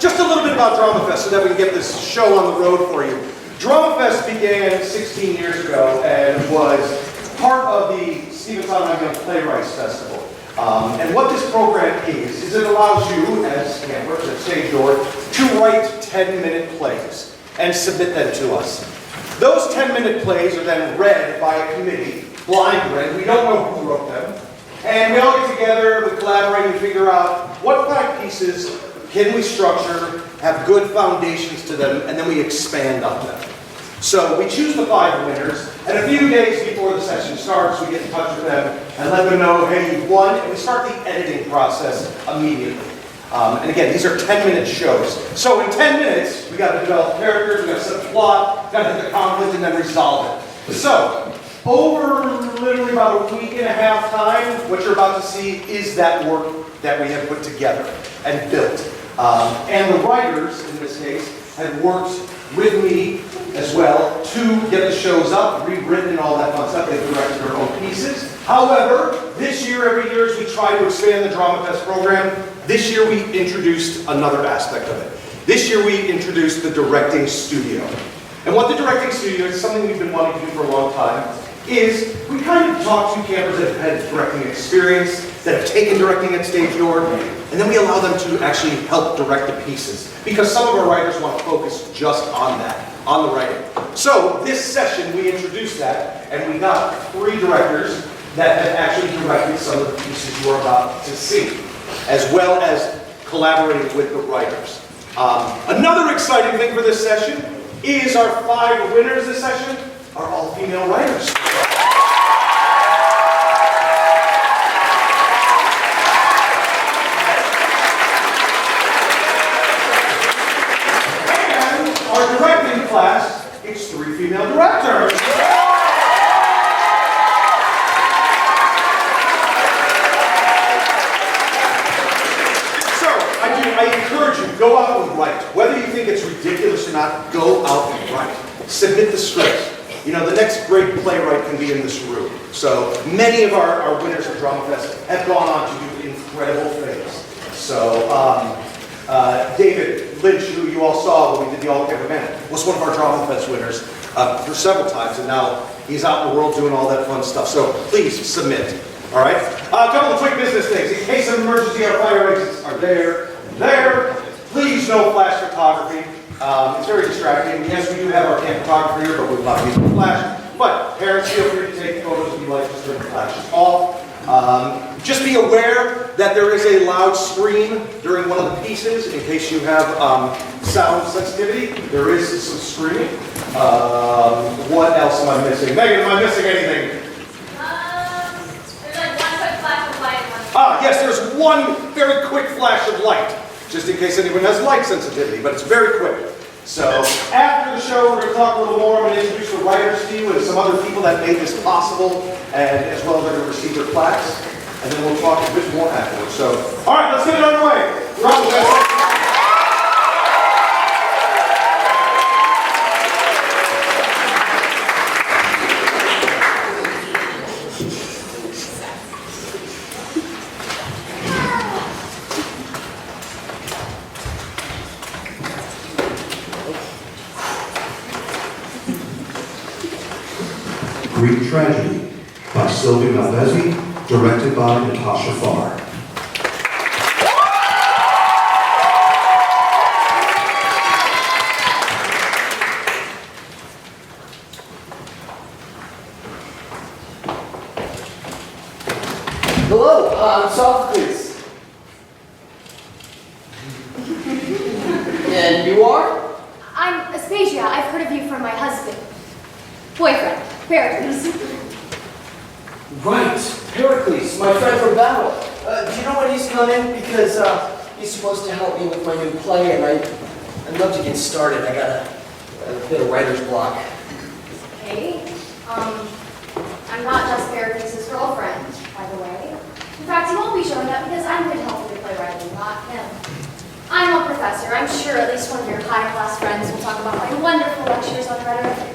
Just a little bit about dramafest so that we can get this show on the road for you. Dramafest began 16 years ago and was part of the Stevenson Young Playwrights Festival. And what this program is it allows you, as campers at Stagedoor, to write 10-minute plays and submit them to us. Those 10-minute plays are then read by a committee, blind read. We don't know who wrote them. And we all get together, we collaborate, and figure out what kind of pieces can we structure, have good foundations to them, and then we expand on them. So we choose the 5 winners, and a few days before the session starts, we get in touch with them and let them know, hey, you've won, and we start the editing process immediately. And again, these are 10-minute shows. So in 10 minutes, we got to develop characters, we got to set a plot, got to hit the conflict, and then resolve it. So, over literally about a week and a half time, what you're about to see is that work that we have put together and built. And the writers, in this case, have worked with me as well to get the shows up, rewritten and all that fun stuff. They've directed their own pieces. However, this year, every year, as we try to expand the dramafest program, this year we introduced another aspect of it. This year we introduced the directing studio. And what the directing studio is, something we've been wanting to do for a long time, is we kind of talk to campers that have had directing experience, that have taken directing at Stagedoor, and then we allow them to actually help direct the pieces. Because some of our writers want to focus just on that, on the writing. So this session we introduced that, and we got 3 directors that have actually directed some of the pieces you're about to see, as well as collaborating with the writers. Another exciting thing for this session is our 5 winners this session are all female writers. And our directing class, it's 3 female directors. I encourage you, go out and write. Whether you think it's ridiculous or not, go out and write. Submit the script. You know, the next great playwright can be in this room. So many of our winners of dramafest have gone on to do incredible things. So David Lynch, who you all saw when we did the All Camper Man, was one of our dramafest winners for several times, and now he's out in the world doing all that fun stuff. So please submit. All right? A couple of quick business things. In case of emergency, our fire exits are there. Please no flash photography. It's very distracting. Yes, we do have our camp photographer here, but we will not use the flash. But parents, feel free to take photos if you like, just turn the flashes off. Just be aware that there is a loud scream during one of the pieces in case you have sound sensitivity. There is some screaming. What else am I missing? Megan, am I missing anything? There's like one quick flash of light and one. Yes, there's one very quick flash of light, just in case anyone has light sensitivity, but it's very quick. So after the show, we're going to talk a little more. I'm going to introduce the writers to you and some other people that made this possible, and as well as they're going to receive their plaques, and then we'll talk a bit more afterwards. So, all right, let's get it underway. Greek Tragedy by Sylvia Malvezzi, directed by Natasha Farr. Hello, I'm Sophocles. And you are? I'm Aspasia. I've heard of you from my husband. Boyfriend, Pericles. Right, Pericles, my friend from battle. Do you know when he's coming? Because he's supposed to help me with my new play, and I'd love to get started. I got a bit of writer's block. Okay. I'm not just Pericles' girlfriend, by the way. In fact, he won't be showing up because I'm going to help with the playwriting, not him. I'm a professor. I'm sure at least one of your high-class friends will talk about my wonderful lectures on rhetoric.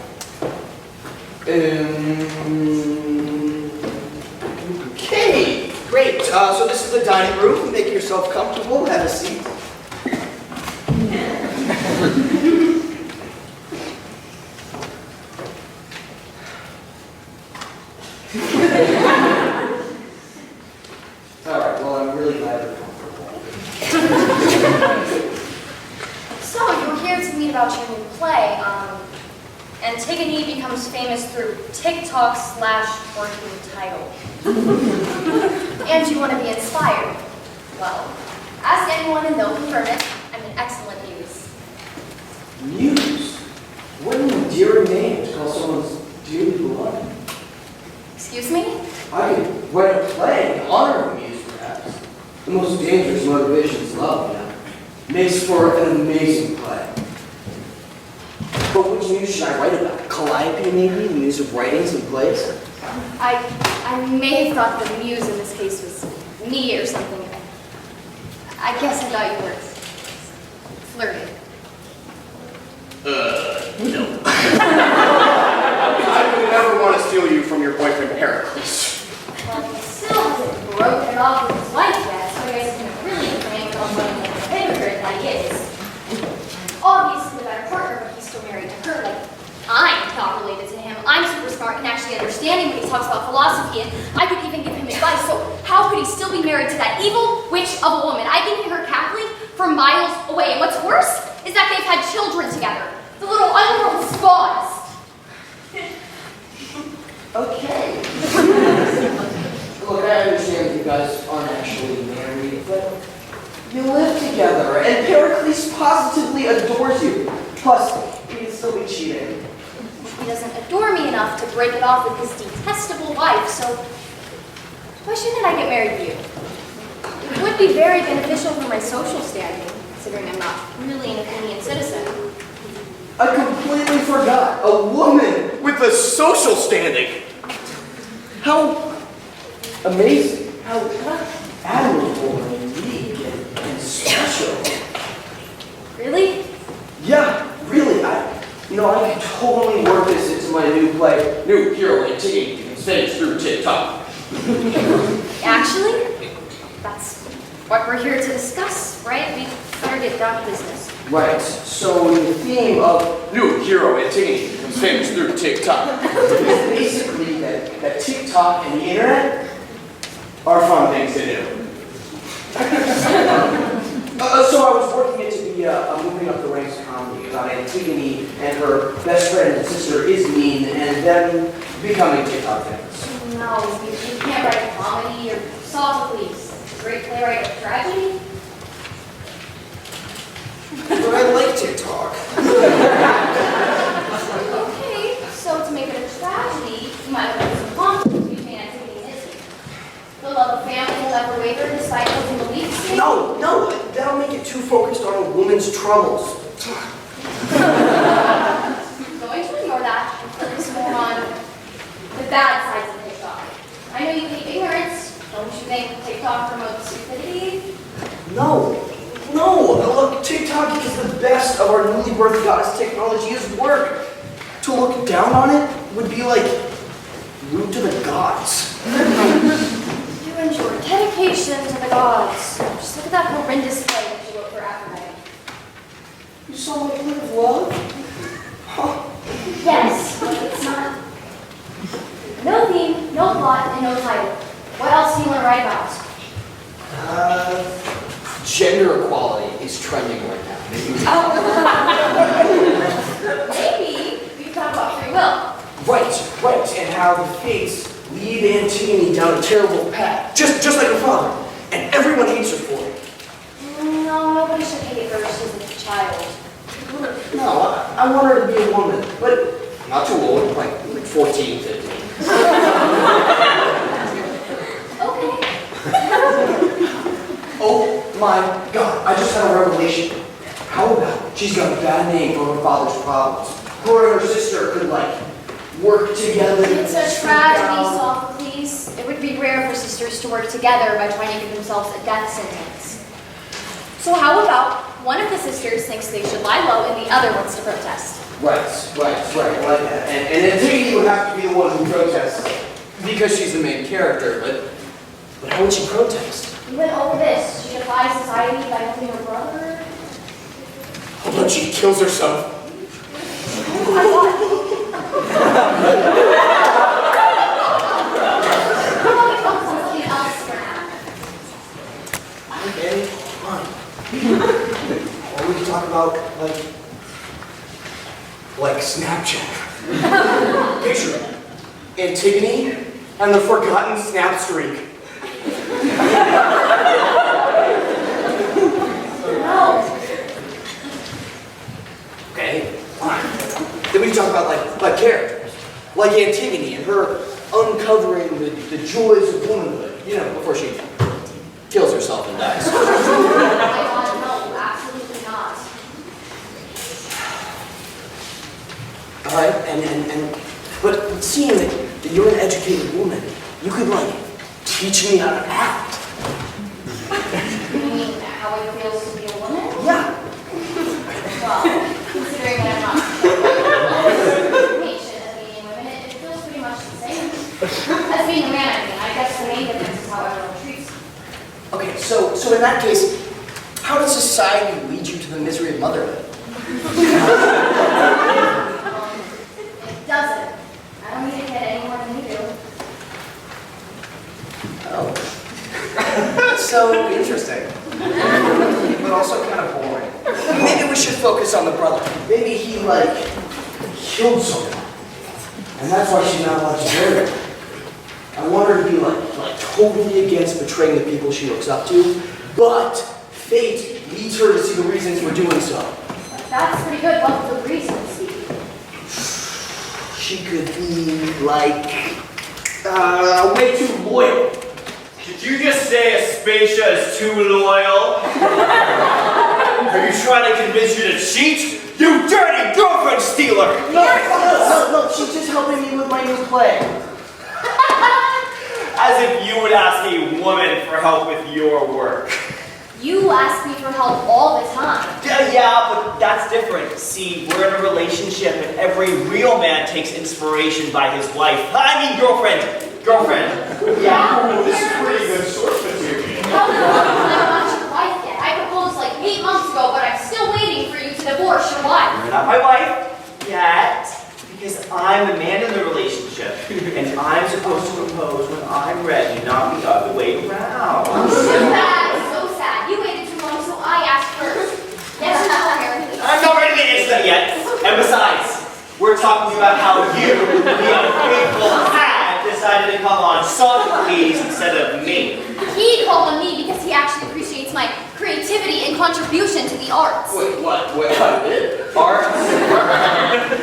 Okay, great. So this is the dining room. Make yourself comfortable. Have a seat. about your new play. Antigone becomes famous through TikTok/working title. And you want to be inspired. Well, ask anyone and they'll confirm it. I'm an excellent muse. Muse? What an endearing name to call someone's dearly beloved. Excuse me? I could write a play in honor of a muse, perhaps. The most dangerous motivation is love, you know. Makes for an amazing play. But which muse should I write about? Calliope, maybe? The muse of writings and plays? I may have thought the muse in this case was me or something. I guess I thought you were flirting. No. I would never want to steal you from your boyfriend, Pericles. Well, he still hasn't broken it off with his wife yet, so I guess he's gonna really crank on what a hypocrite that he is. Obviously a better partner, but he's still married to her. Like, I'm not related to him. I'm super smart and actually understanding when he talks about philosophy, and I could even give him advice. So how could he still be married to that evil witch of a woman? I've been her cackling for miles away, and what's worse is that they've had children together. The little underworld spaws. Okay. Look, I understand that you guys aren't actually married, but you live together, and Pericles positively adores you. Plus, he can still be cheating. He doesn't adore me enough to break it off with his detestable wife, so why shouldn't I get married to you? It would be very beneficial for my social standing, considering I'm not really an Athenian citizen. I completely forgot. A woman! With a social standing. How amazing. How admirable and unique and special. Really? Yeah, really. I could totally work this into my new play. New hero Antigone can stage through TikTok. Actually, that's what we're here to discuss, right? We better get down to business. Right. So the theme of New hero Antigone becomes famous through TikTok. is basically that TikTok and the internet Are fun things to do. So I was working it to be a moving up the ranks comedy about Antigone and her best friend and sister Ismene and them becoming TikTok famous. No, you can't write comedy or Sophocles, great playwright of tragedy. But I like TikTok. Okay, so to make it a tragedy, you might have some conflict between Antigone and Izzy. The love of family will never waver despite losing the weak state. No, that'll make it too focused on a woman's troubles. I'm going to ignore that and focus more on the bad sides of TikTok. I know you hate ignorance. Don't you think TikTok promotes stupidity? No, look, TikTok is the best of our newly birthed goddess technology's work. To look down on it would be like rude to the gods. You and your dedication to the gods. Just look at that horrendous play that you wrote for Aphrodite. You saw my play of love? Huh. Yes, but it's not. No theme, no plot, and no title. What else do you want to write about? Gender equality is trending right now. Maybe we could talk about free will. Right, and how the fates lead Antigone down a terrible path, just like her father, and everyone hates her for it. No, nobody should hate her. She's a child. No, I want her to be a woman, but not too old, like 14, 15. Okay. Oh my God, I just had a revelation. How about she's got a bad name for her father's problems? Her and her sister could, work together. It's a tragedy, Sophocles. It would be rare for sisters to work together by trying to give themselves a death sentence. So how about one of the sisters thinks they should lie low and the other wants to protest? Right. And Antigone would have to be the one who protests. Because she's the main character, but how would she protest? Even over this, she defies society by helping her brother. How about she kills herself? Oh my God. Something else for now. Okay, fine. Or we could talk about, like Snapchat. Picture it. Antigone and the forgotten snap streak. No. Okay, fine. Then we can talk about like characters. Like Antigone and her uncovering the joys of womanhood. You know, before she kills herself and dies. Oh my God, no, absolutely not. Alright, but seeing that you're an educated woman, you could like teach me how to act. You mean how it feels to be a woman? Yeah. Well, considering that I'm not patient as being women, it feels pretty much the same. As being a man, I mean, I guess the main difference is how everyone treats you. Okay, so in that case, how does society lead you to the misery of motherhood? It doesn't. I don't need a kid any more than you do. Oh. So interesting. But also kind of boring. Maybe we should focus on the brother. Maybe he, like, killed someone. And that's why she's not allowed to marry him. I want her to be, like totally against betraying the people she looks up to, but fate leads her to see the reasons for doing so. That's pretty good. What would the reasons be? She could be, like, way too loyal. Did you just say Aspasia is too loyal? Are you trying to convince you to cheat? You dirty girlfriend stealer! No, she's just helping me with my new play. As if you would ask a woman for help with your work. You ask me for help all the time. Yeah, but that's different. See, we're in a relationship and every real man takes inspiration by his wife. I mean girlfriend. Yeah, This is pretty good source material. How come I'm not your wife yet? I proposed like 8 months ago, but I'm still waiting for you to divorce your wife. You're not my wife yet, because I'm the man in the relationship, and I'm supposed to propose when I'm ready, not the other way around. Too bad, so sad. You waited too long, so I asked first. Yes, or no, apparently. I'm not ready to answer that yet. And besides, we're talking about how you, the unfaithful hag, decided to come on Socrates instead of me. He called on me because he actually appreciates my creativity and contribution to the arts. Wait, what? I did? Art?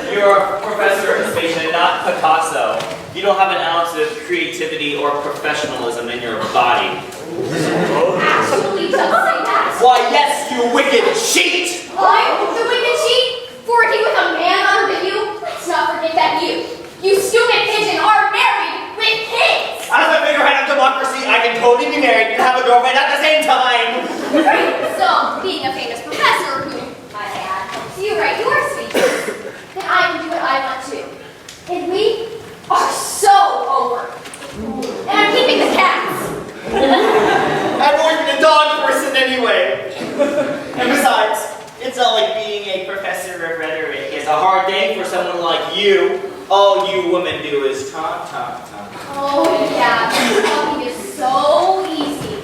You're a professor of Aspasia, not Picasso. You don't have an ounce of creativity or professionalism in your body. Actually, just say that. Why, yes, you wicked cheat! I'm the wicked cheat, working with a man other than you. Let's not forget that you stupid pigeon, are married with kids. As a figurehead of democracy, I can totally be married and have a girlfriend at the same time. Right. So, being a famous professor who, might I add, helps you write your speeches, then I can do what I want to. And we are so over. And I'm keeping the cats. I've always been a dog person anyway. And besides, it's not like being a professor of rhetoric is a hard thing for someone like you. All you women do is talk. Oh, yeah. Talking is so easy.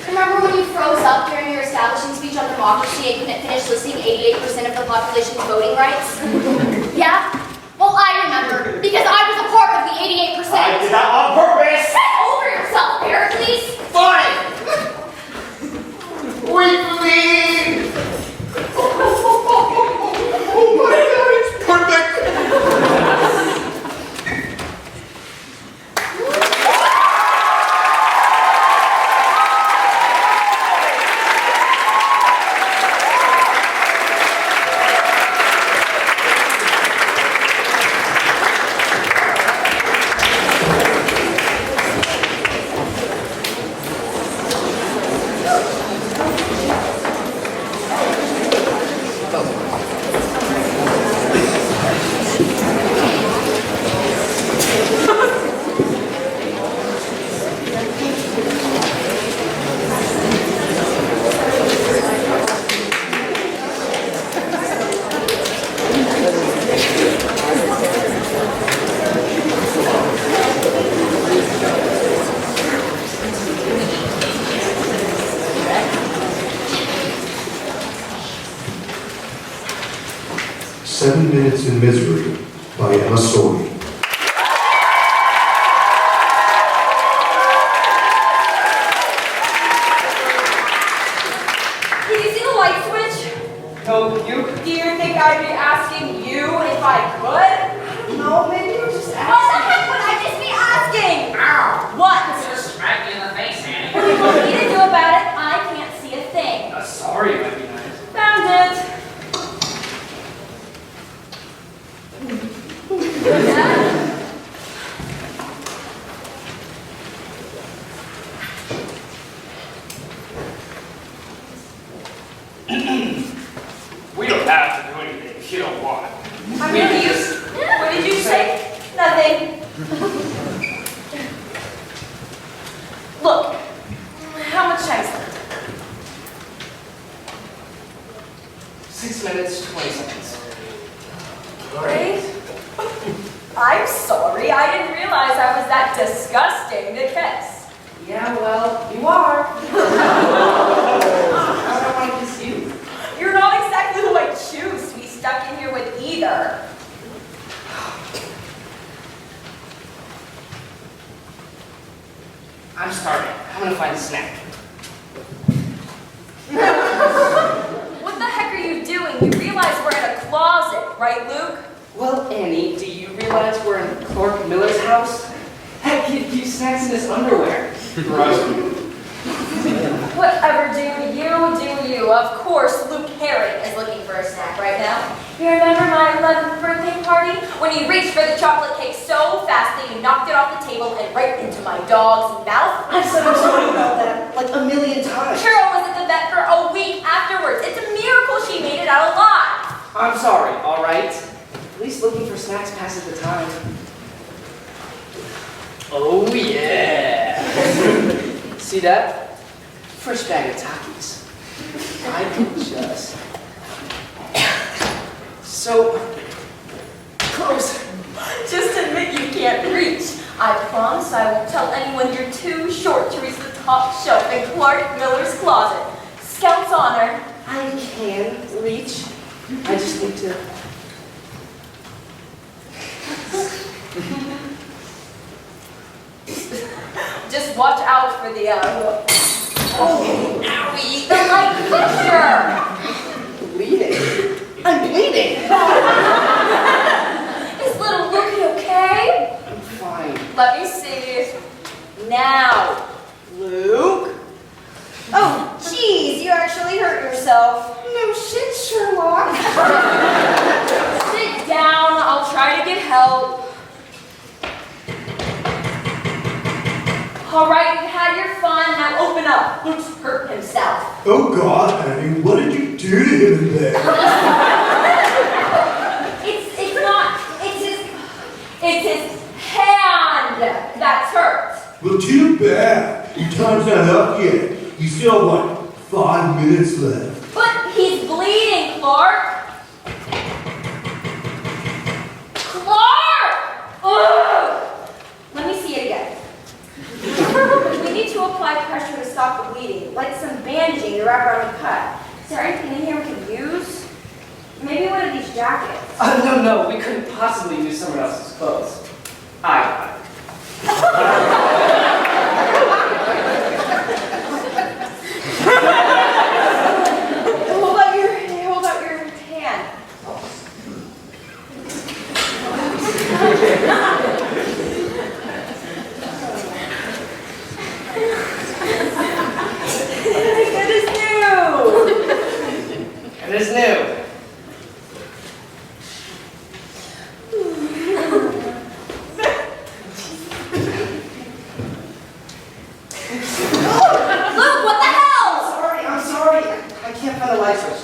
Remember when you froze up during your establishing speech on democracy and couldn't finish listing 88% of the population's voting rights? Yeah? Well, I remember, because I was a part of the 88%. I did that on purpose! Get over yourself, Pericles! Fine! Weekly! Oh my god, it's perfect! 7 Minutes in Misery by Emma Story. Did you see the light switch? No, you? Do you think I'd be asking you if I could? No, maybe you were just What the heck would I just be asking? Ow! What? Just smack you in the face, Annie. What do you want me to do about it? I can't see a thing. Sorry might be nice. Found it. We don't have to do anything if you don't want. I'm really used. What did you say? Nothing. Look, how much time is left? 6 minutes, 20 seconds. Great. I'm sorry. I didn't realize I was that disgusting to kiss. Yeah, well, you are. How do I kiss you? You're not exactly who I choose to be stuck in here with either. I'm starving. I'm gonna find a snack. What the heck are you doing? You realize we're in a closet, right, Luke? Well, Annie, do you realize we're in Clark Miller's house? Heck, he keeps snacks in his underwear. Whatever, do you. Of course, Luke Herring is looking for a snack right now. You remember my 11th birthday party? When you reached for the chocolate cake so fast that you knocked it off the table and right into my dog's mouth? I've said I'm sorry about that like a million times. Carol was at the vet for a week afterwards. It's a miracle she made it out alive. I'm sorry, all right? At least looking for snacks passes the time. Oh, yeah. See that? Fresh bag of Takis. I can just... So... close. Just admit you can't reach. I promise I won't tell anyone you're too short to reach the top shelf in Clark Miller's closet. Scout's honor. I can reach. I just need to... Just watch out for the, oh, owie, the light fixture. Bleeding. I'm bleeding. Is little Lookie okay? I'm fine. Let me see. Now, Luke. Oh, geez, you actually hurt yourself. No shit, Sherlock. Sit down, I'll try to get help. All right, you've had your fun, now open up. Luke's hurt himself. Oh God, Annie, what did you do to him in there? It's his hand that's hurt. Well, too bad. Your time's not up yet. You still have, what, 5 minutes left? But he's bleeding, Clark. Clark! Ugh! Let me see it again. We need to apply pressure to stop the bleeding, like some bandaging to wrap around the cut. Is there anything in here we could use? Maybe one of these jackets. No, we couldn't possibly use someone else's clothes. I got it. Hold out your hand. It is new. It is new. Luke, what the hell? I'm sorry. I can't find the light switch.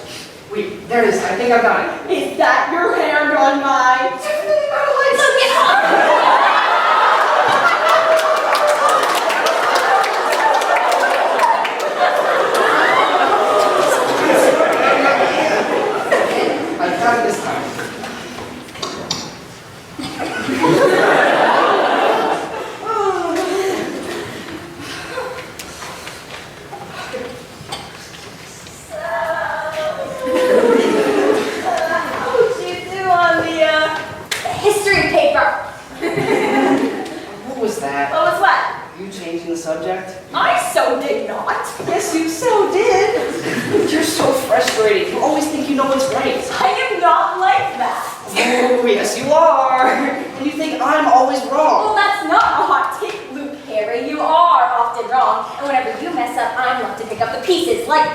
Wait, there it is. I think I got it. Is that your hand on mine? Luke, get off! I got it this time. How'd you do Oh, yes, you are. And you think I'm always Well, wrong. that's not a hot take, Luke Harry. You are often wrong, and whenever you mess up, I'm left to pick up the pieces, like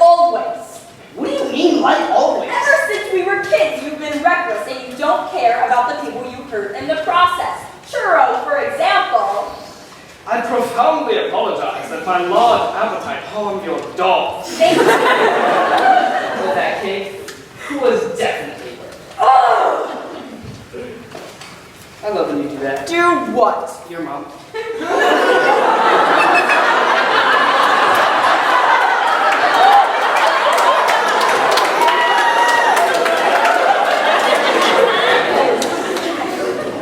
always. What do you mean, like always? Ever since we were kids, you've been reckless, and you don't care about the people you hurt in the process. Churro, for example. I profoundly apologize that my large appetite harmed your dog. Thank you. But that cake was definitely worth it. Oh! I love when you do that. Do what? Your mom.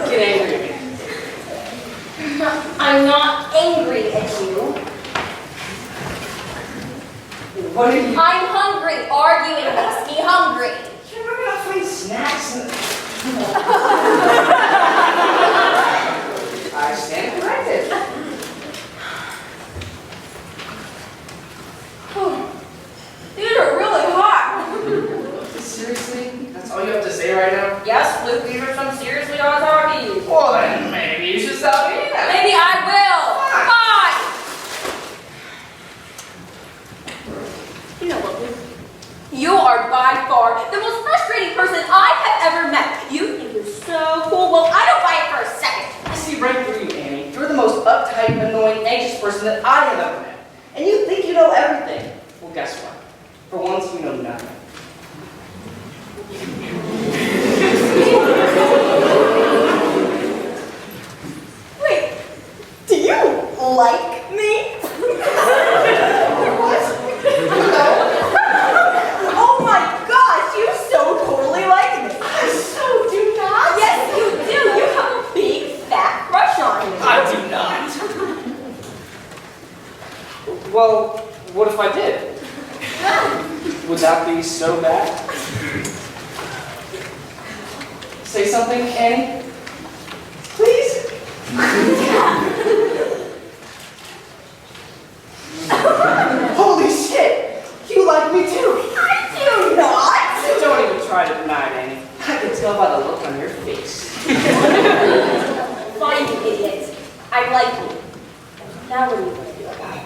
Get angry at me. I'm not angry at you. What are you? I'm hungry. Arguing makes me hungry. You're not gonna find snacks in I stand corrected. These are really hot. Seriously? That's all you have to say right now? Yes, Luke, these are some seriously hot tardies. Well, then maybe you should stop eating them. Maybe I will. Fine. You know what, Luke? You are by far the most frustrating person I have ever met. You think you're so cool. Well, I don't buy it for a second. I see right through you, Annie. You're the most uptight, annoying, anxious person that I have ever met. And you think you know everything. Well, guess what? For once, you know nothing. Wait, do you like me? What? Oh my gosh, you so totally like me. I so do not. Yes, you do. You have a big fat crush on me. I do not. Well, what if I did? Would that be so bad? Say something, Annie? Please? Holy shit! You like me too! I do not. Don't even try to deny it, Annie. I can tell by the look on your face. Fine, you idiot. I like you. Now what are you going to do about it?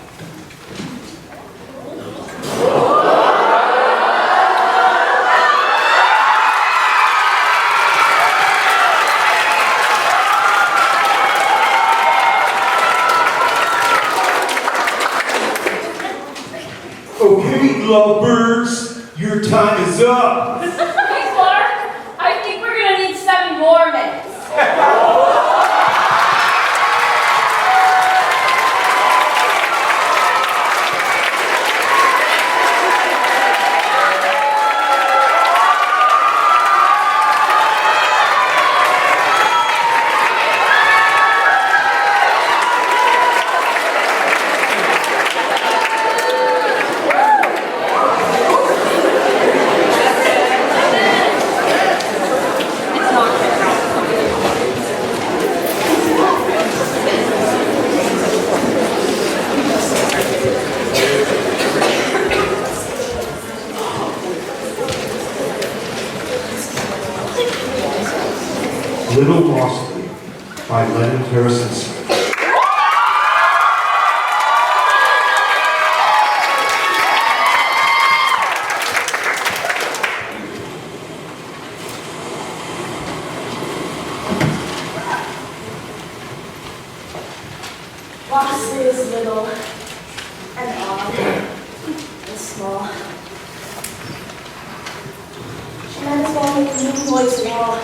Okay, lovebirds, your time is up. Hey, Clark, I think we're going to need 7 more minutes. Little Bossy by Lennon Harrison Smith. Boss is little and odd and small. She might as well make a new boy's wall.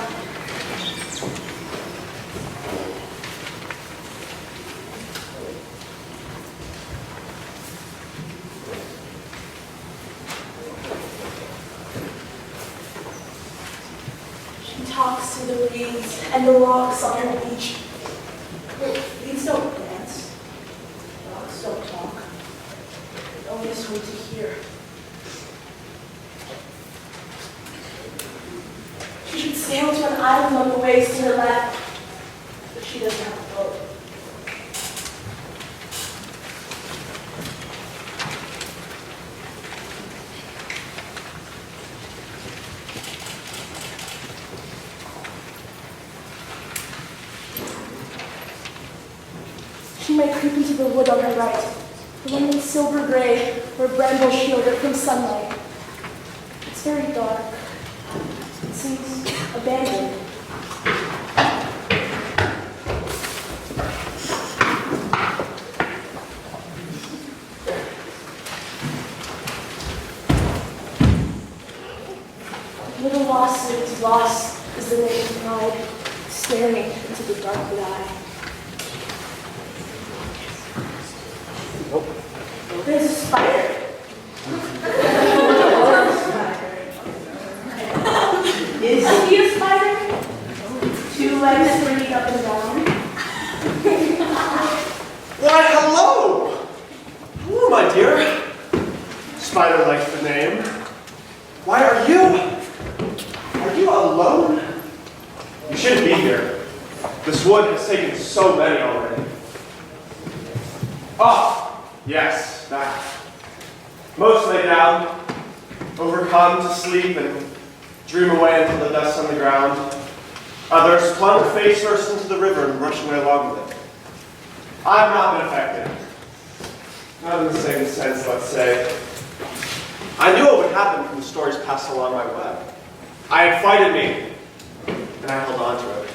She talks to the reeds and the rocks on the beach. Reeds don't dance. Rocks don't talk. They always wait to hear. She should sail to an island on the waves to her left, but she doesn't have a boat. might creep into the wood on her right, the one in silver gray, where brambles shield it from sunlight. It's very dark. It seems abandoned. Little lost is lost is the name of pride, staring into the dark eye. There's a spider. Is he a spider? 2 legs swinging up and down. Why, hello! Hello, my dear. Spider likes the name. Why are you alone? You shouldn't be here. This wood has taken so many already. Ah, yes, that. Most lay down, overcome to sleep and dream away until the dust on the ground. Others plunge face first into the river and rush away along with it. I have not been affected. Not in the same sense, let's say. I knew what would happen from the stories passed along my way. I had frightened me, and I held on to it.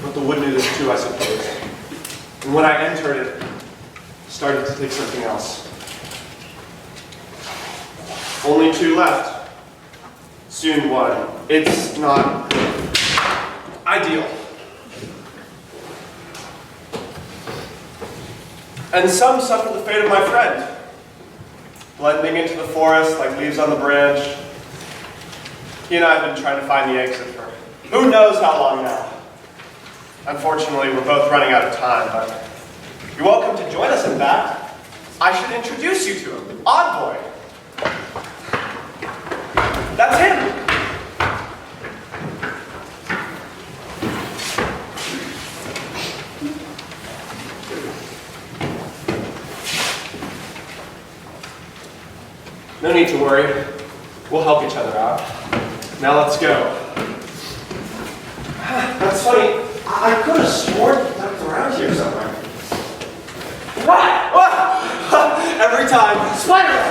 But the wood knew this too, I suppose. And when I entered it, started to take something else. Only 2 left. Soon 1. It's not ideal. And some suffer the fate of my friend, blending into the forest like leaves on the branch. He and I have been trying to find the exit for who knows how long now. Unfortunately, we're both running out of time, but you're welcome to join us in that. I should introduce you to him, Odd Boy. That's him. No need to worry. We'll help each other out. Now let's go. That's funny. I could have sworn he ducked around here somewhere. What? Every time. Spider!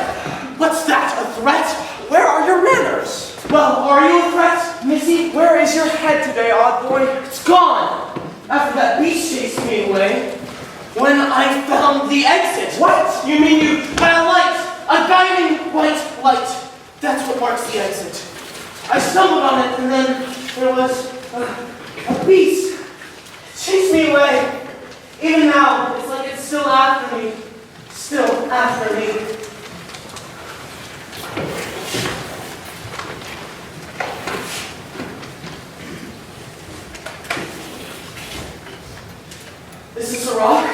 What's that? A threat? Where are your manners? Well, are you a threat, Missy? Where is your head today, Odd Boy? It's gone! After that beast chased me away. When I found the exit. What? You mean you... By a light! A guiding white light. That's what marks the exit. I stumbled on it, and then there was a beast. It chased me away. Even now, it's like it's still after me. Still after me. Is this a rock?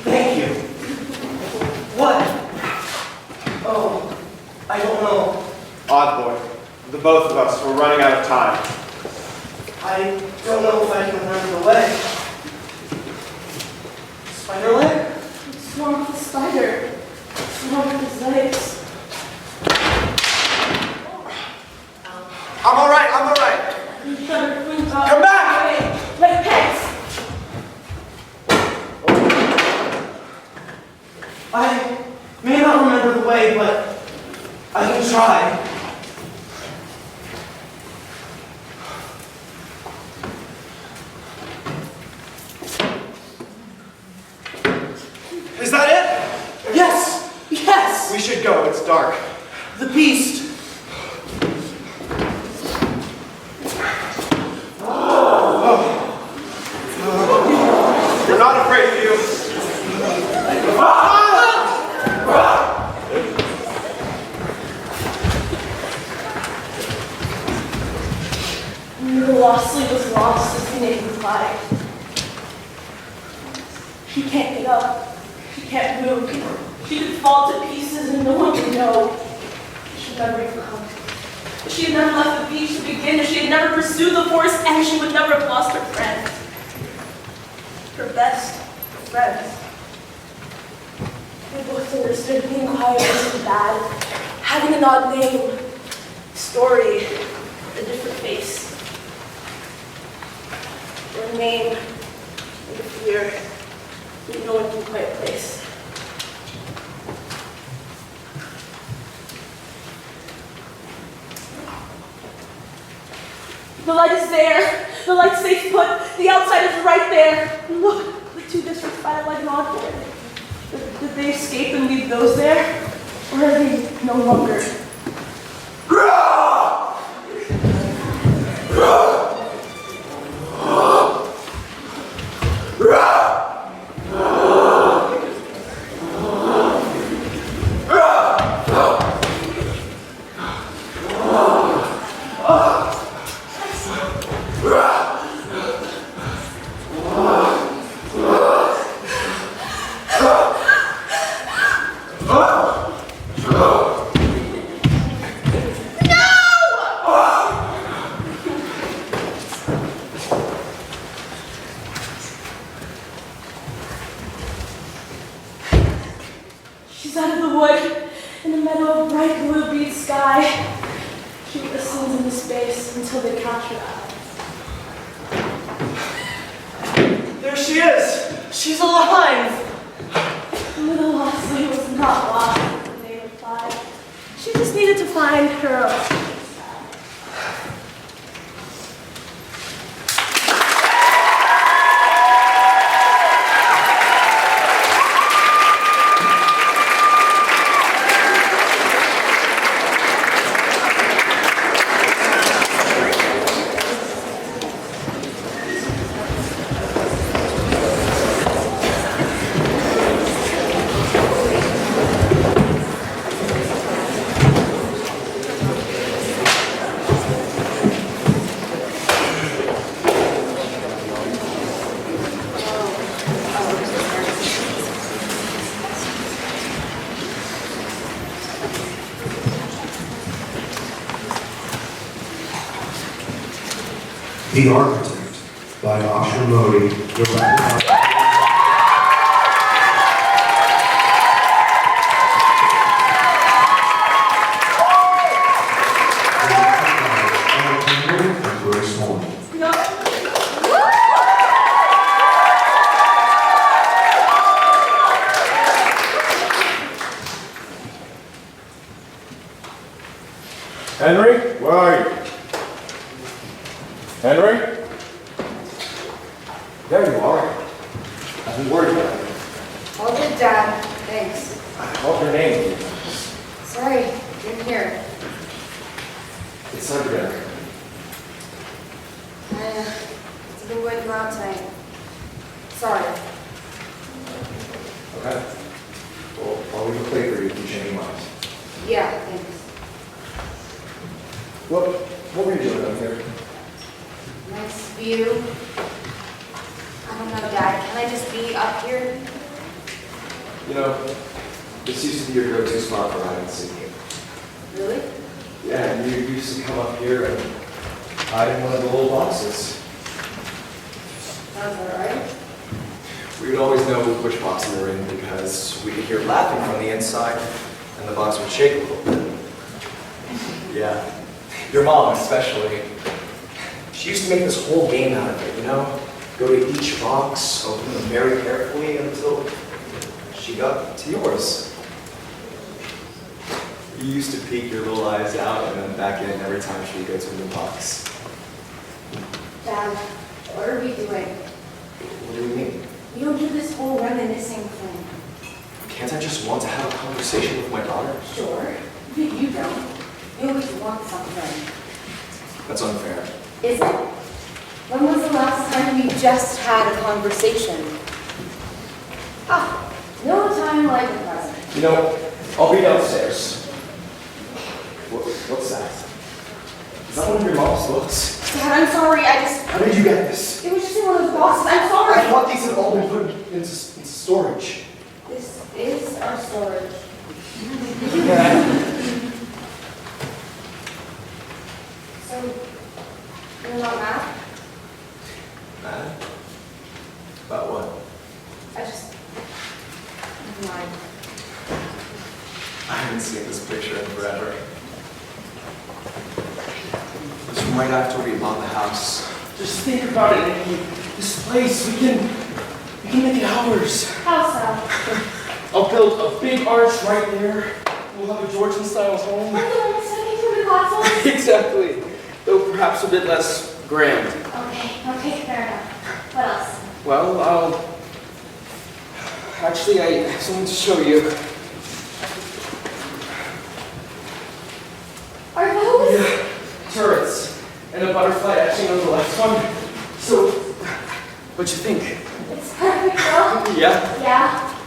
Thank you. What? Oh, I don't know. Odd Boy, the both of us, we're running out of time. I don't know if I can remember the way. Spider leg? What's wrong with the spider? What's wrong with his legs? I'm all right. You better move out. Come back! Like pets! I may not remember the way, but I can try. Is that it? Yes! Yes! We should go, it's dark. The beast! We're not afraid of you. The lostly was lost as the name implied. She can't get up. She can't move. She could fall to pieces and no one would know. She'd never even come. If she had never left the beach to begin, if she had never pursued the forest, and she would never have lost her friend. Her best friend. They both understood being quiet wasn't bad. Having an odd name, story, a different face. Their name and the fear that no one can quite place. The light is there. The light stays put. The outside is right there. Look, the two districts fight like an odd. Did they escape and leave those there? Or are they no longer? She's out of the wood, in the meadow of bright blue bead sky. She listens into space until they catch her eye. There she is. She's alive. Little Leslie was not lost, they replied. She just needed to find her own. The Architect by Asher Modi, directed by and Grace Horn. Henry, where are you? Henry? There you are. I've been worried about you. All good, Dad. Thanks. What's your name? Sorry, you're here. It's Sunday. It's a good way to go out tonight. Sorry. Okay. Well, I'll leave a plate for you if you change your mind. Yeah, thanks. What were you doing up here? Nice view. I don't know, Dad. Can I just be up here? You know, this used to be your go-to spot for hide and seek. Really? Yeah, you used to come up here and hide in one of the little boxes. Sounds alright. We would always know which box we were in because we could hear laughing from the inside and the box would shake a little bit. Yeah, your mom especially. She used to make this whole game out of it, you know? Go to each box, open them very carefully until she got to yours. You used to peek your little eyes out and then back in every time she would go to a new box. Dad, what are we doing? What do you mean? We don't do this whole reminiscing thing. Can't I just want to have a conversation with my daughter? Sure, but you don't. You always want something. That's unfair. Is it? When was the last time we just had a conversation? Ah, no time like the present. You know, I'll be downstairs. What's that? Is that one of your mom's books? Dad, I'm sorry. How did you get this? It was just in one of those boxes. I'm sorry. I thought these had all been put into storage. This is our storage. So, you're not mad? Mad? About what? Never mind. I haven't seen this picture in forever. It was from right after we bought the house. Just think about it, Nikki. This place, we can can make it ours. How so? I'll build a big arch right there. We'll have a Georgian-style home. Like the one stuck into the glass Exactly. Though perhaps a bit less grand. Okay, fair enough. What else? Well, actually, I have something to show you. Are those? Yeah, turrets. And a butterfly etching on the left one. So, what'd you think? It's perfect, though. Yeah? Yeah.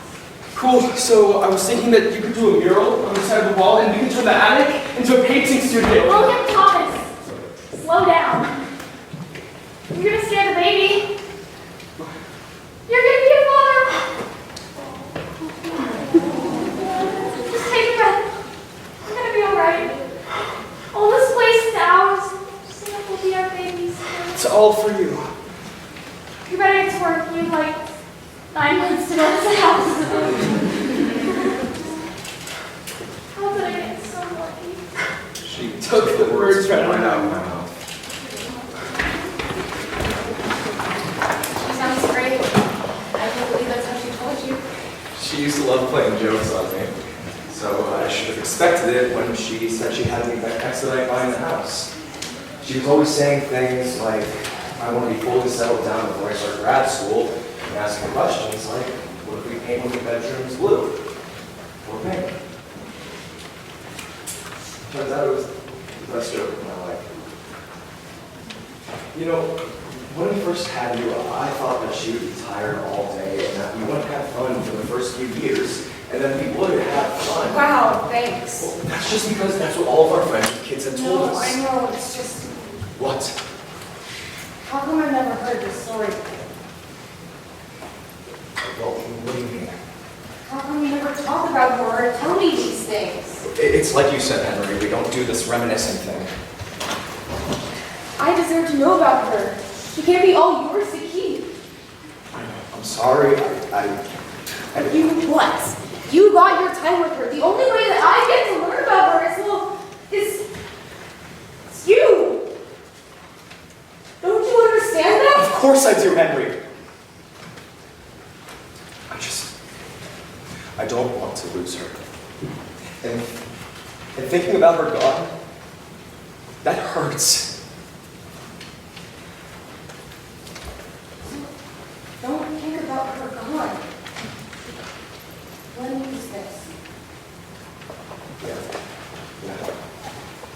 Cool. So, I was thinking that you could do a mural on the side of the wall, and we could turn the attic into a painting studio. Logan Thomas, slow down. You're gonna scare the baby. You're gonna be a father. Just take a breath. We're gonna be alright. Oh, this place is ours. Sam will be our babies. It's all for you. You better get to work. You have like 9 months to go to the house. How did I get so lucky? She Took the words right out out of my mouth. She sounds great. I can't believe that's how she told you. She used to love playing jokes on me, so I should have expected it when she said she had me expedite buying the house. She was always saying things like, I want to be fully settled down before I start grad school, and asking questions like, what if we paint one of the bedrooms blue? Or pink? Turns out it was the best joke of my life. You know, when we first had you, I thought that she would be tired all day and that we wouldn't have fun for the first few years, and then we would have fun. Wow, thanks. Well, that's just because that's what all of our friends and kids have told No, us. I know. It's just, What? how come I've never heard this story before? Well, what do you mean? How come you never talk about her or tell me these things? It's like you said, Henry, we don't do this reminiscing thing. I deserve to know about her. She can't be all yours to keep. I'm sorry, You what? You got your time with her. The only way that I get to learn about her is it's you. Don't you understand Of that? course I do, Henry. I don't want to lose her. And thinking about her gone, that hurts. Don't think about her gone. When was this? Yeah.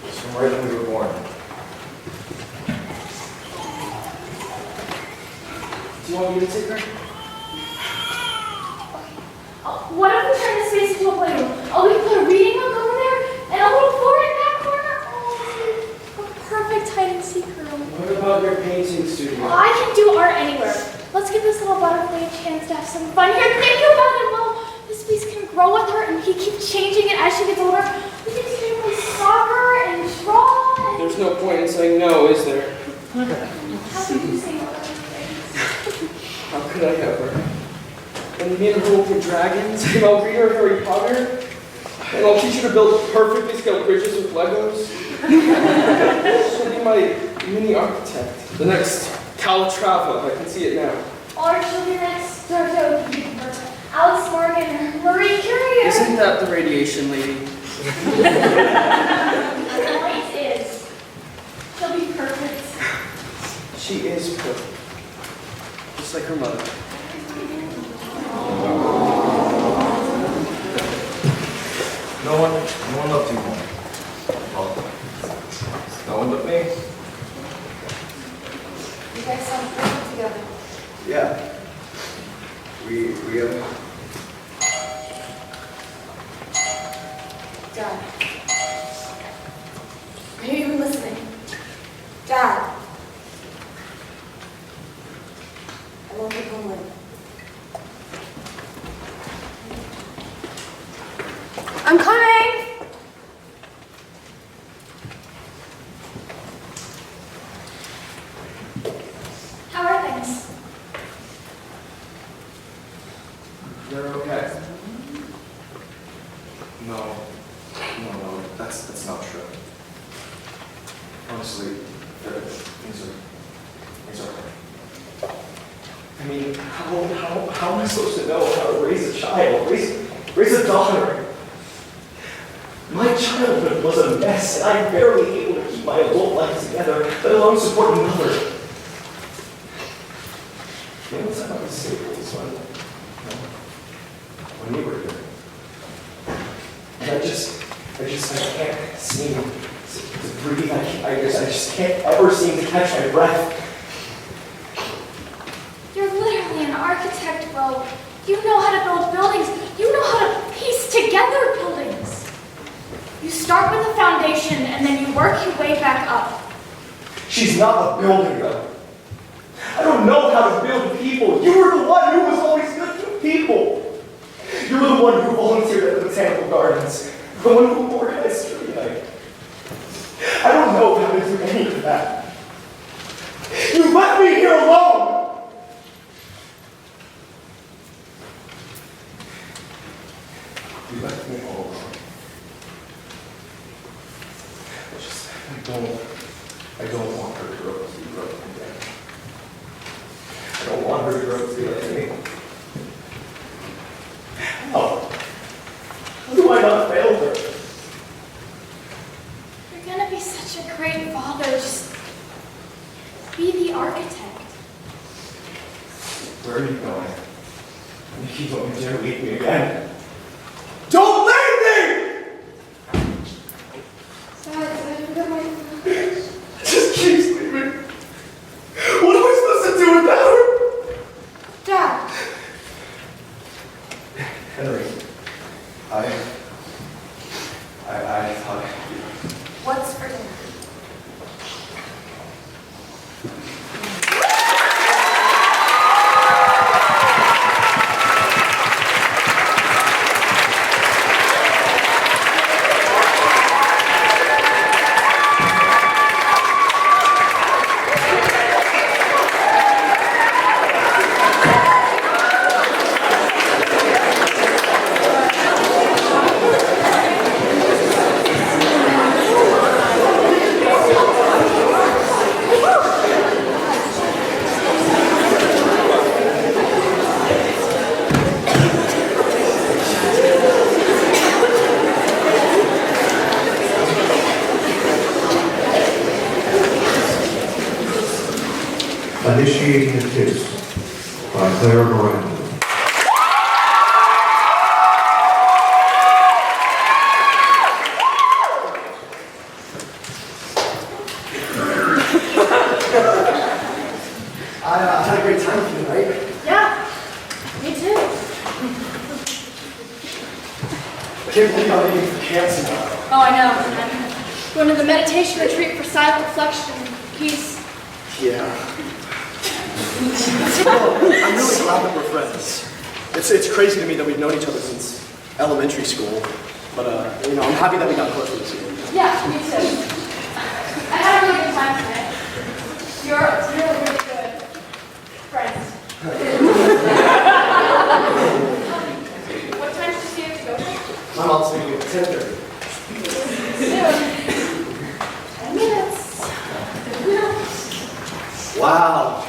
It's from right when we were born. Do you want me to take her? What if we turn this space into a playroom? We can put a reading nook over there and a little board in that corner. Oh, a perfect hide and seek room. What about your painting studio? Well, I can do art anywhere. Let's give this little butterfly a chance to have some fun here. Think about it. Well, this piece can grow with her and he keeps changing it as she gets older. We can teach her to play soccer and draw. There's no point in saying no, is there? How could you say no to things? How could I ever? And me and her will play dragons, and I'll read her Harry Potter, and I'll teach her to build perfectly scaled bridges with Legos. She'll be my mini architect. The next Calatrava, I can see it now. Or she'll be next Dodo, Alex Morgan, or Marie Curie. Isn't that the radiation lady? The point is, she'll be perfect. She is perfect. Just like her mother. No one loved you more. Well, no one but me. You guys sound perfect together. Yeah. We have. Dad. Are you even listening? Dad. I won't be home late. I'm coming! How are things? They're okay. No, that's not true. Honestly, things are okay. I mean, how am I supposed to know how to raise a child, raise a daughter? My childhood was a mess, and I'm barely able to keep my adult life together, let alone support another. The only time I was stable was when you were here. And I can't seem to breathe. I just can't ever seem to catch my breath. You're literally an architect, Bo. You know how to build buildings. You know how to piece together buildings. You start with a foundation and then you work your way back up. She's not a builder, though. I don't know how to build people. You were the one who was always good to people. You were the one who volunteered at the Botanical Gardens. The one who organized Tree Night. I don't know how to do any of that. You left me here alone! You left me all alone. I don't want her to grow up to be broken again. I don't want her to grow up to be like me. How? How do I not fail her? You're gonna be such a great father. Just be the architect. Where are you going? You don't dare leave me again. Don't leave me! Just keeps leaving. What am I supposed to do without her? Dad. Henry, I thought you. What's for dinner? Initiating a Kiss by Claire Miranda. I had a great time tonight. Yeah, me too. I can't believe I'm aiming for camp tomorrow. Oh, I know. I'm going to the meditation retreat for silent reflection and peace. Yeah. I'm really glad that we're friends. It's crazy to me that we've known each other since elementary school, but I'm happy that we got closer this year. Yeah, me too. I had a really good time tonight. You're really good friends. What time did you see it to go to? My mom's meeting at 10:30. Soon. 10 minutes. Wow.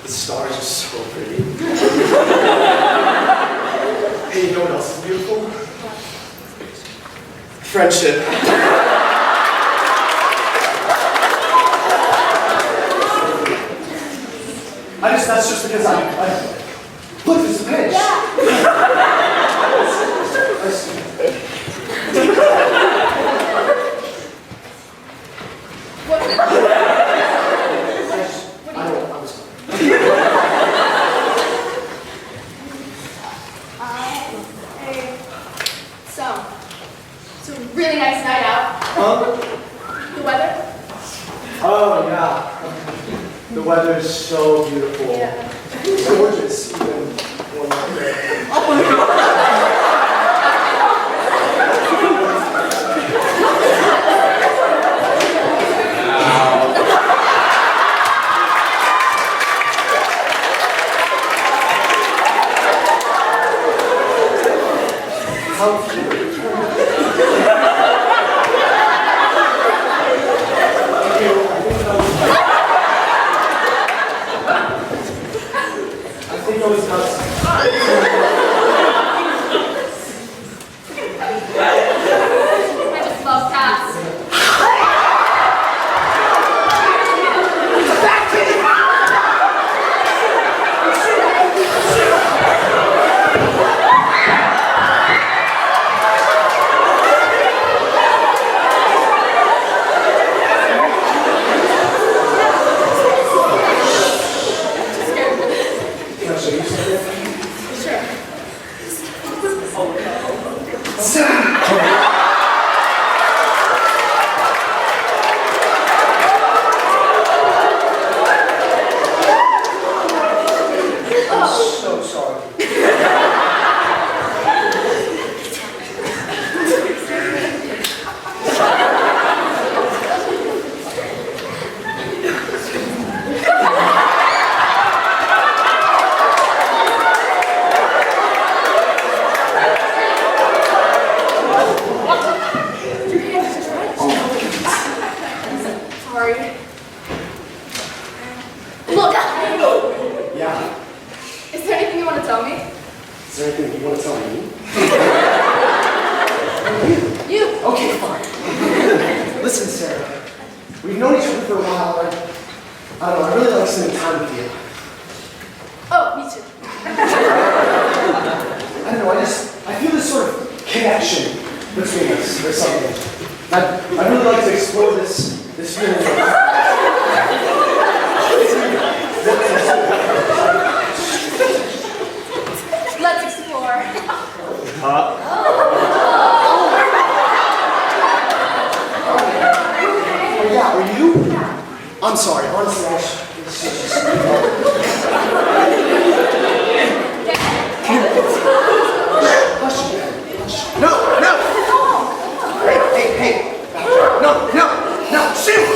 The stars are so pretty. Hey, you know what else is beautiful? Friendship. That's just because look, there's a bench. It's a really nice night out. Huh? The weather? Oh, yeah. The weather is so beautiful. Yeah. Gorgeous, even one more day. Oh my God. How cute. sorry. Look, Yeah. is there anything you want to tell me? Is there anything you want to tell me? You. Okay, fine. Listen, Sarah. We've known each other for a while, and I don't know, I really like spending time with you. Oh, me too. I don't know, I feel this sort of connection between us or something. I'd really like to explore this feeling. Let's explore. Oh yeah, are you? I'm sorry, honestly, it's just... Hush. No! Hey! No! Shoot!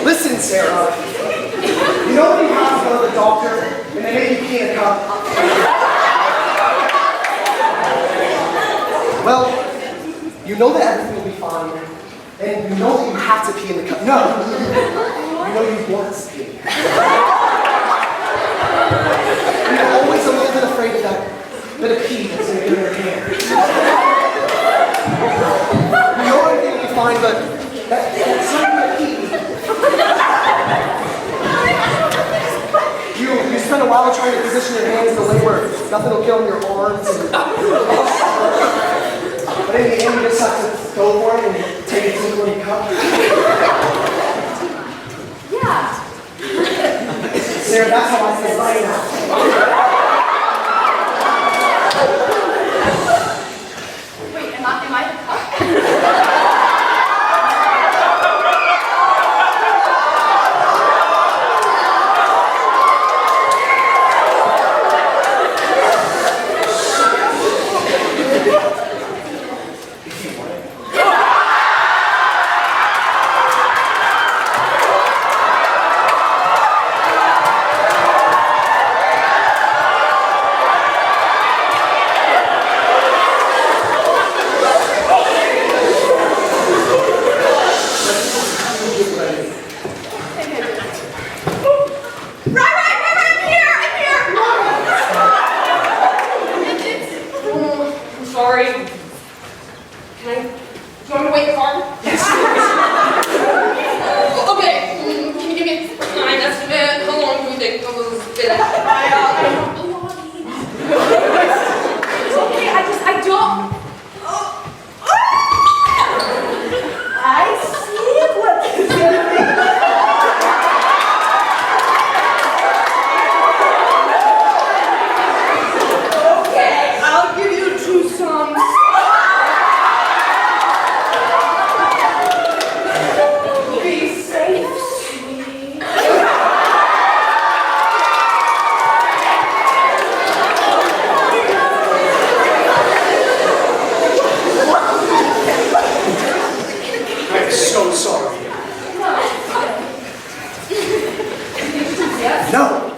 Listen, Sarah. You know when you have to go to the doctor and they make you pee in a cup? Well, you know that everything will be fine, and you know that you have to pee in the cup. No! You know you want to pee. And you're always a little bit afraid of that bit of pee that's going to get in your hand. You know everything will be fine, but that's not going to pee. You spend a while trying to position your hands in a way where nothing will get on your arms. But in the end, you just have to go for it and take a tinkling cup. Yeah. Sarah, that's how I feel right now. Wait, am I the cup?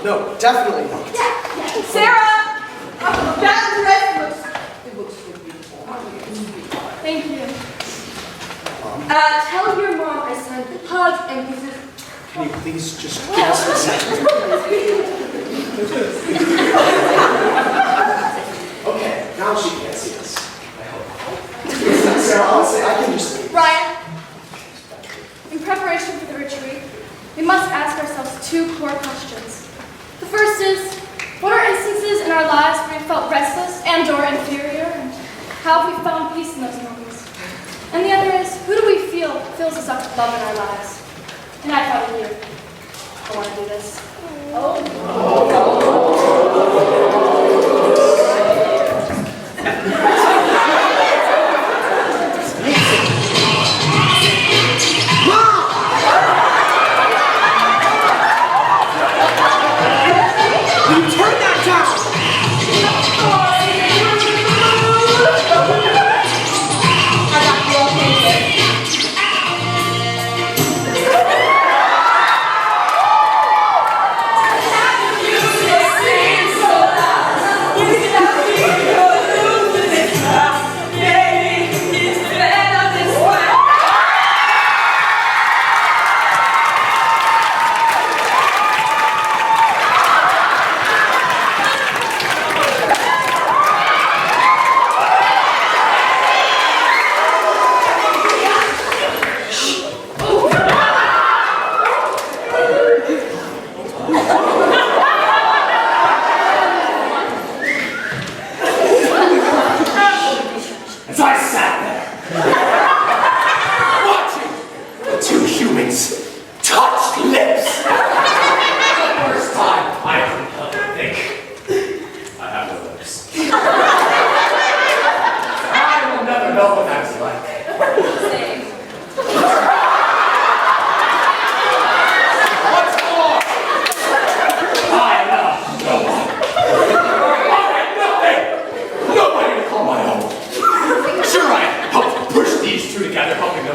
No, definitely not. Sarah! That dress looks so beautiful. Thank you. Tell your mom I sent hugs and kisses. Can you please just give us a second? Okay, now she can't see us. I hope. Sarah, honestly, I can just... Ryan, in preparation for the retreat, we must ask ourselves two core questions. The first is, what are instances in our lives where we felt restless and/or inferior, and how have we found peace in those moments? And the other is, who do we feel fills us up with love in our lives? And I thought of you. I want to do this.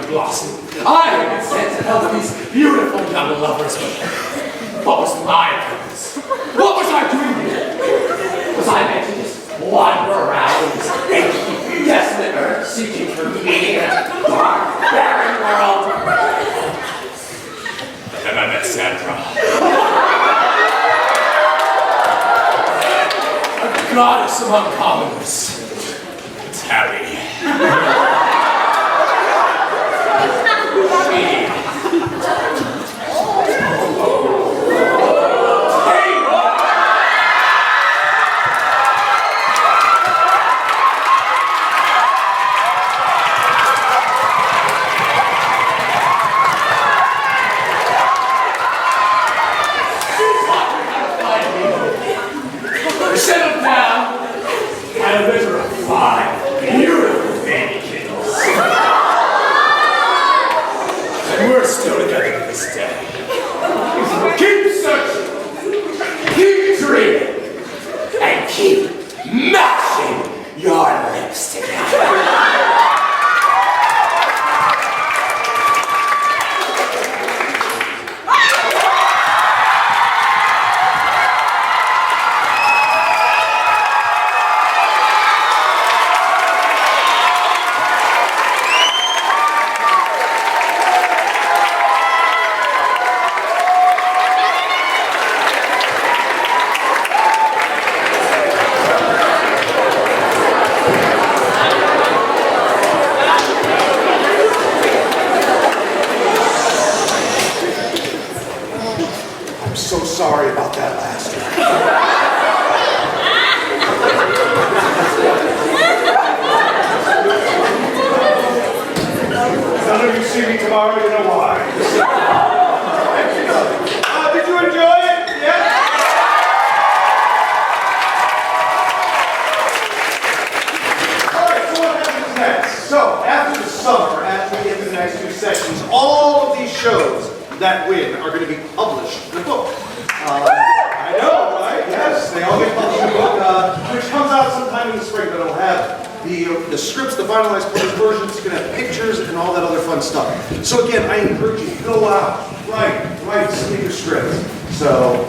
blossom. I have been sent to help these beautiful young lovers. What was my purpose? What was I doing here? Was I meant to just wander around and keep desolate earth seeking for meaning in a dark, barren world? And then I met Sandra. A goddess among commoners. Terry. Settle down and a litter of 5 beautiful baby kittles. And we're still together to this day. Keep searching, keep dreaming, and keep mashing your lips together. So sorry about that last one. None of you see me tomorrow, you know why. Did you enjoy it? Yeah? Alright, so what happens next? So, after the summer, after we get to the next 2 sessions, all of these shows that win are going to be published in a book. I know, right? Yes, they all get published in a book, which comes out sometime in the spring, but it'll have the scripts, the finalized versions, it's going to have pictures and all that other fun stuff. So again, I encourage you, go out, write, submit your scripts. So,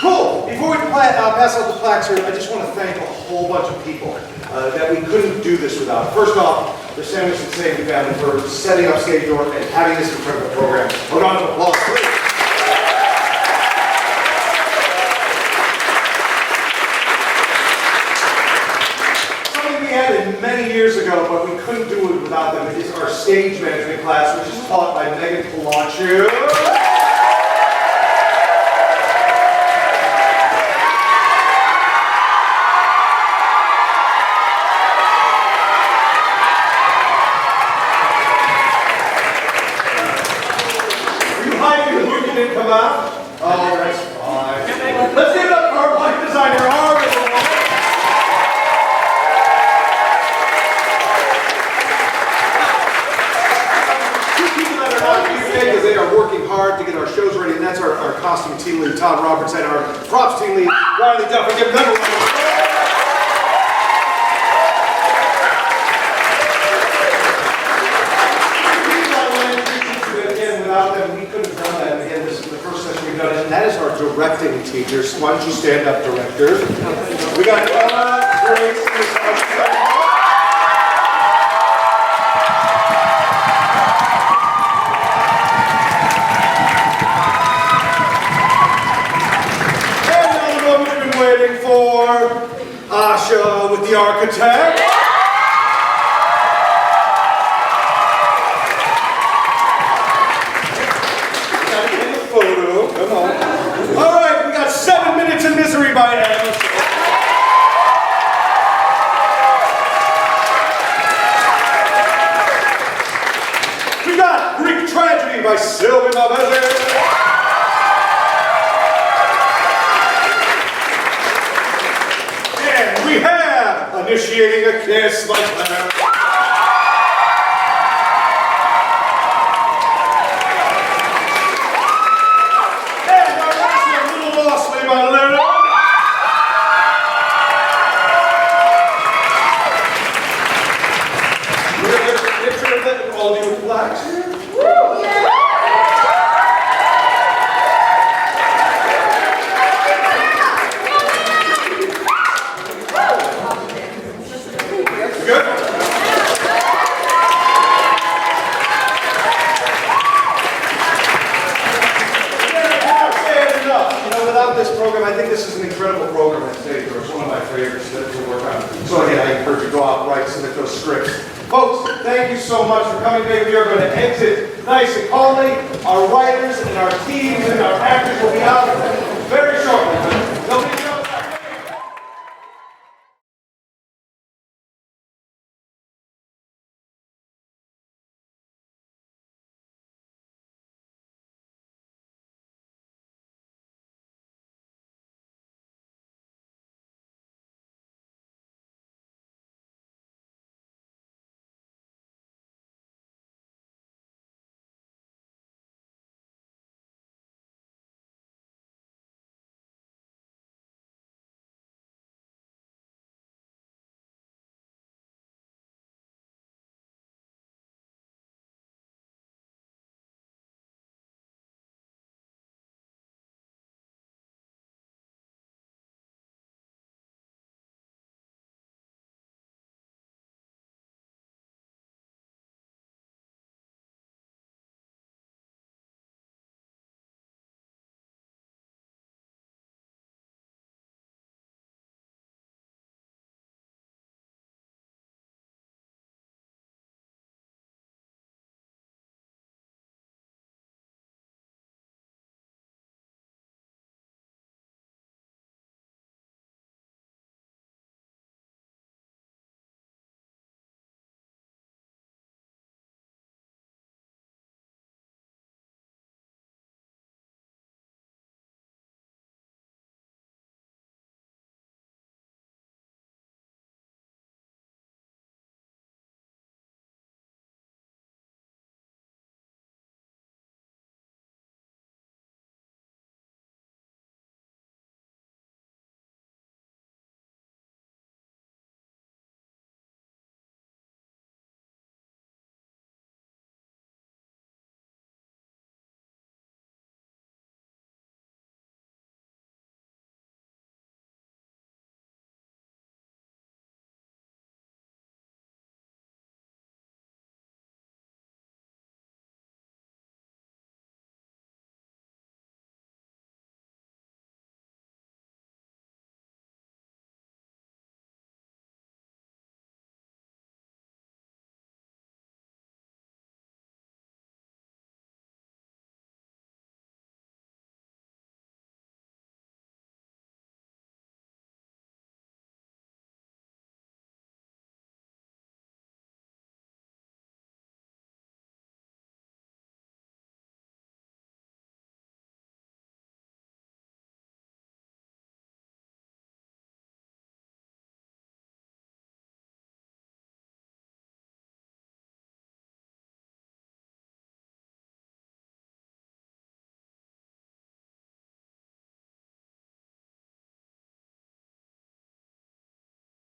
cool. Before we pass out the plaques here, I just want to thank a whole bunch of people that we couldn't do this without. First off, the Sandwich and Saving family for setting up Stagedoor and having this incredible program. A round of applause, please. Something we added many years ago, but we couldn't do it without them, is our stage management class, which is taught by Megan Palacio. Didn't come out? Oh, that's fine. Let's give it up for our light designer, Harvey. Two people that are not here today because they are working hard to get our shows ready, and that's our costume team lead, Todd Roberts, and our props team lead, Riley Duffy. Give them a round of applause. And that is our directing teachers. Why don't you stand up, directors? We got Grace. And now the moment you've been waiting for, Asha with the architect. Photo. Come on. All right, we got 7 Minutes in Misery by Emma. We got Greek Tragedy by Sylvie Mabeze. And we have Initiating a Kiss by Claire. All new flags. program. I think this is an incredible program at Stagedoor. It's one of my favorites to work on. So again, I encourage you to go out, write, submit those scripts. Folks, thank you so much for coming today. We are going to exit nice and calmly. Our writers and our teams and our actors will be out.